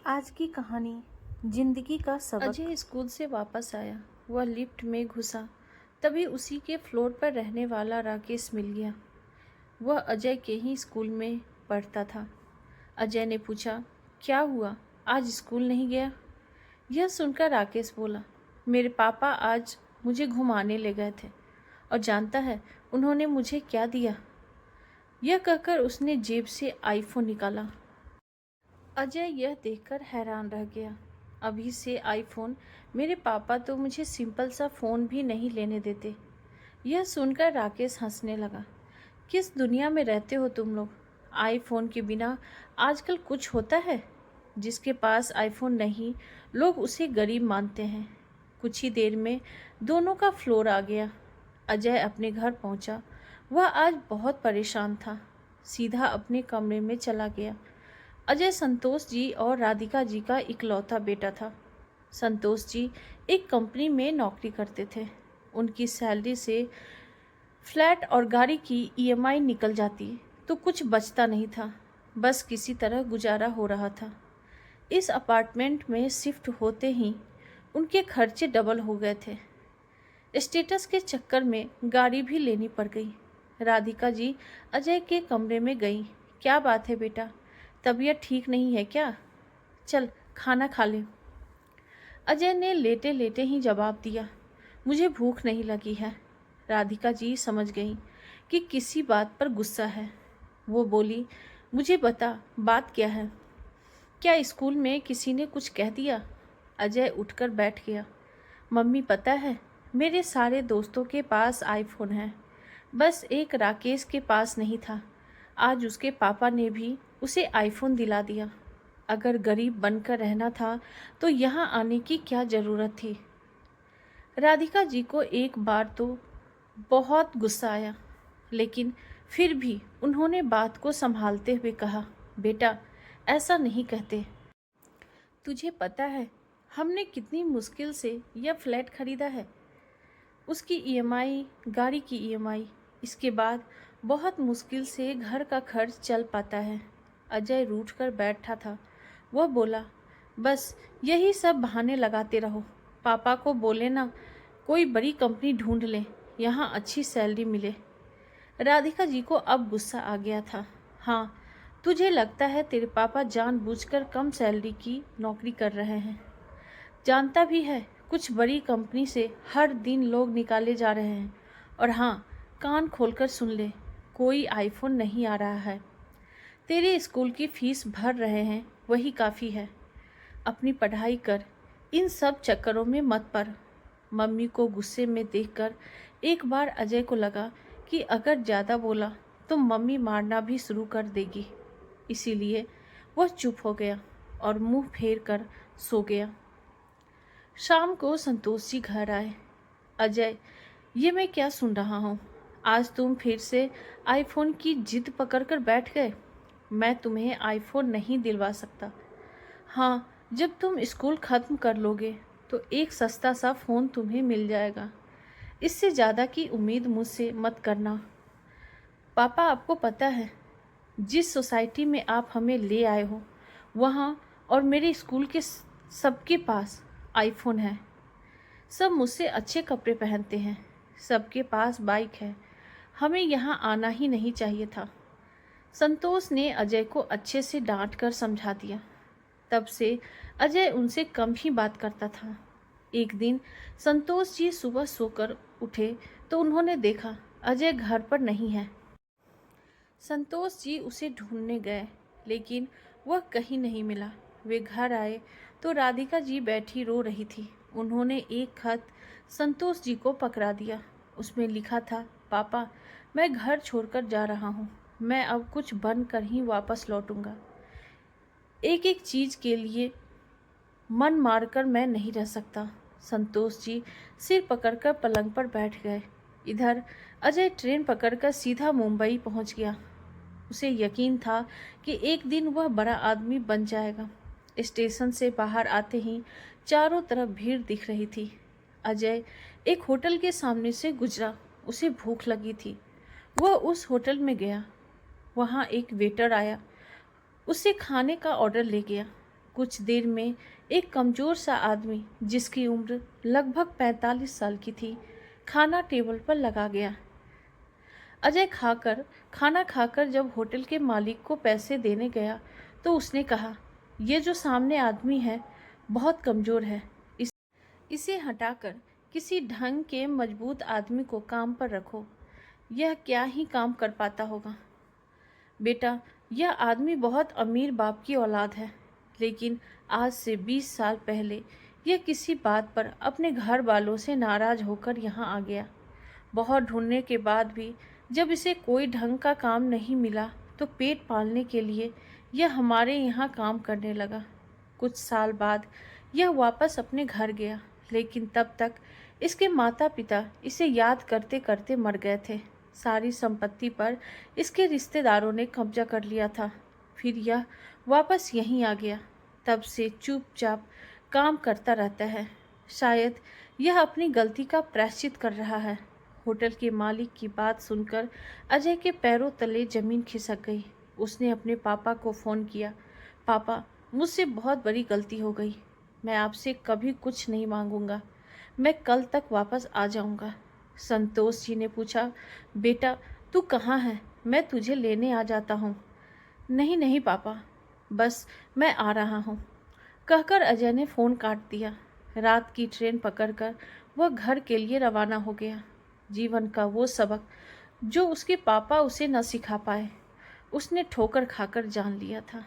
आज की कहानी जिंदगी का सबक। अजय स्कूल से वापस आया। वह लिफ्ट में घुसा, तभी उसी के फ्लोर पर रहने वाला राकेश मिल गया। वह अजय के ही स्कूल में पढ़ता था। अजय ने पूछा, क्या हुआ, आज स्कूल नहीं गया? यह सुनकर राकेश बोला, मेरे पापा आज मुझे घुमाने ले गए थे और जानता है उन्होंने मुझे क्या दिया? यह कहकर उसने जेब से आईफोन निकाला। अजय यह देखकर हैरान रह गया। अभी से आईफोन? मेरे पापा तो मुझे सिंपल सा फ़ोन भी नहीं लेने देते। यह सुनकर राकेश हंसने लगा। किस दुनिया में रहते हो तुम लोग? आईफोन के बिना आजकल कुछ होता है? जिसके पास आईफोन नहीं, लोग उसे गरीब मानते हैं। कुछ ही देर में दोनों का फ्लोर आ गया। अजय अपने घर पहुंचा। वह आज बहुत परेशान था। सीधा अपने कमरे में चला गया। अजय संतोष जी और राधिका जी का इकलौता बेटा था। संतोष जी एक कंपनी में नौकरी करते थे। उनकी सैलरी से फ्लैट और गाड़ी की ईएमआई निकल जाती तो कुछ बचता नहीं था। बस किसी तरह गुजारा हो रहा था। इस अपार्टमेंट में शिफ्ट होते ही उनके खर्चे डबल हो गए थे। स्टेटस के चक्कर में गाड़ी भी लेनी पड़ गई। राधिका जी अजय के कमरे में गई। क्या बात है बेटा, तबीयत ठीक नहीं है क्या? चल खाना खा ले। अजय ने लेटे लेटे ही जवाब दिया, मुझे भूख नहीं लगी है। राधिका जी समझ गई कि किसी बात पर गुस्सा है। वो बोली, मुझे बता, बात क्या है? क्या स्कूल में किसी ने कुछ कह दिया? अजय उठकर बैठ गया। मम्मी पता है, मेरे सारे दोस्तों के पास आईफोन है, बस एक राकेश के पास नहीं था। आज उसके पापा ने भी उसे आईफोन दिला दिया। अगर गरीब बनकर रहना था तो यहाँ आने की क्या ज़रूरत थी? राधिका जी को एक बार तो बहुत गुस्सा आया, लेकिन फिर भी उन्होंने बात को संभालते हुए कहा, बेटा ऐसा नहीं कहते। तुझे पता है हमने कितनी मुश्किल से यह फ्लैट खरीदा है, उसकी ईएमआई, गाड़ी की ईएमआई, इसके बाद बहुत मुश्किल से घर का खर्च चल पाता है। अजय रूठ कर बैठा था। वह बोला, बस यही सब बहाने लगाते रहो। पापा को बोले ना कोई बड़ी कंपनी ढूंढ ले, यहाँ अच्छी सैलरी मिले। राधिका जी को अब गुस्सा आ गया था। हाँ, तुझे लगता है तेरे पापा जानबूझकर कम सैलरी की नौकरी कर रहे हैं। जानता भी है कुछ बड़ी कंपनी से हर दिन लोग निकाले जा रहे हैं। और हाँ, कान खोलकर सुन ले, कोई आईफोन नहीं आ रहा है। तेरे स्कूल की फीस भर रहे हैं, वही काफ़ी है। अपनी पढ़ाई कर, इन सब चक्करों में मत पड़। मम्मी को गुस्से में देखकर एक बार अजय को लगा कि अगर ज़्यादा बोला तो मम्मी मारना भी शुरू कर देगी। इसीलिए वह चुप हो गया और मुंह फेर कर सो गया। शाम को संतोष जी घर आए। अजय, ये मैं क्या सुन रहा हूँ? आज तुम फिर से आईफोन की जिद पकड़कर बैठ गए। मैं तुम्हें आईफोन नहीं दिलवा सकता। हाँ, जब तुम स्कूल ख़त्म कर लोगे तो एक सस्ता सा फ़ोन तुम्हें मिल जाएगा। इससे ज़्यादा की उम्मीद मुझसे मत करना। पापा, आपको पता है जिस सोसाइटी में आप हमें ले आए हो वहाँ और मेरे स्कूल के सबके पास आईफोन है। सब मुझसे अच्छे कपड़े पहनते हैं, सबके पास बाइक है। हमें यहाँ आना ही नहीं चाहिए था। संतोष ने अजय को अच्छे से डांट कर समझा दिया। तब से अजय उनसे कम ही बात करता था। एक दिन संतोष जी सुबह सोकर उठे तो उन्होंने देखा अजय घर पर नहीं है। संतोष जी उसे ढूंढने गए, लेकिन वह कहीं नहीं मिला। वे घर आए तो राधिका जी बैठी रो रही थी। उन्होंने एक खत संतोष जी को पकड़ा दिया। उसमें लिखा था, पापा, मैं घर छोड़कर जा रहा हूँ। मैं अब कुछ बनकर ही वापस लौटूंगा। एक एक चीज़ के लिए मन मारकर मैं नहीं रह सकता। संतोष जी सिर पकड़कर पलंग पर बैठ गए। इधर अजय ट्रेन पकड़कर सीधा मुंबई पहुंच गया। उसे यकीन था कि एक दिन वह बड़ा आदमी बन जाएगा। स्टेशन से बाहर आते ही चारों तरफ भीड़ दिख रही थी। अजय एक होटल के सामने से गुजरा। उसे भूख लगी थी। वह उस होटल में गया। वहाँ एक वेटर आया, उससे खाने का ऑर्डर ले गया। कुछ देर में एक कमज़ोर सा आदमी जिसकी उम्र लगभग 45 साल की थी, खाना टेबल पर लगा गया। अजय खाना खाकर जब होटल के मालिक को पैसे देने गया तो उसने कहा, ये जो सामने आदमी है बहुत कमज़ोर है, इसे हटाकर किसी ढंग के मजबूत आदमी को काम पर रखो। यह क्या ही काम कर पाता होगा। बेटा, यह आदमी बहुत अमीर बाप की औलाद है, लेकिन आज से 20 साल पहले यह किसी बात पर अपने घर वालों से नाराज़ होकर यहाँ आ गया। बहुत ढूंढने के बाद भी जब इसे कोई ढंग का काम नहीं मिला तो पेट पालने के लिए यह हमारे यहाँ काम करने लगा। कुछ साल बाद यह वापस अपने घर गया, लेकिन तब तक इसके माता पिता इसे याद करते करते मर गए थे। सारी संपत्ति पर इसके रिश्तेदारों ने कब्जा कर लिया था। फिर यह वापस यहीं आ गया। तब से चुपचाप काम करता रहता है। शायद यह अपनी गलती का प्रायश्चित कर रहा है। होटल के मालिक की बात सुनकर अजय के पैरों तले जमीन खिसक गई। उसने अपने पापा को फ़ोन किया। पापा, मुझसे बहुत बड़ी गलती हो गई। मैं आपसे कभी कुछ नहीं मांगूंगा। मैं कल तक वापस आ जाऊंगा। संतोष जी ने पूछा, बेटा तू कहाँ है? मैं तुझे लेने आ जाता हूँ। नहीं नहीं पापा, बस मैं आ रहा हूँ, कहकर अजय ने फ़ोन काट दिया। रात की ट्रेन पकड़कर वह घर के लिए रवाना हो गया। जीवन का वो सबक जो उसके पापा उसे न सिखा पाए, उसने ठोकर खाकर जान लिया था।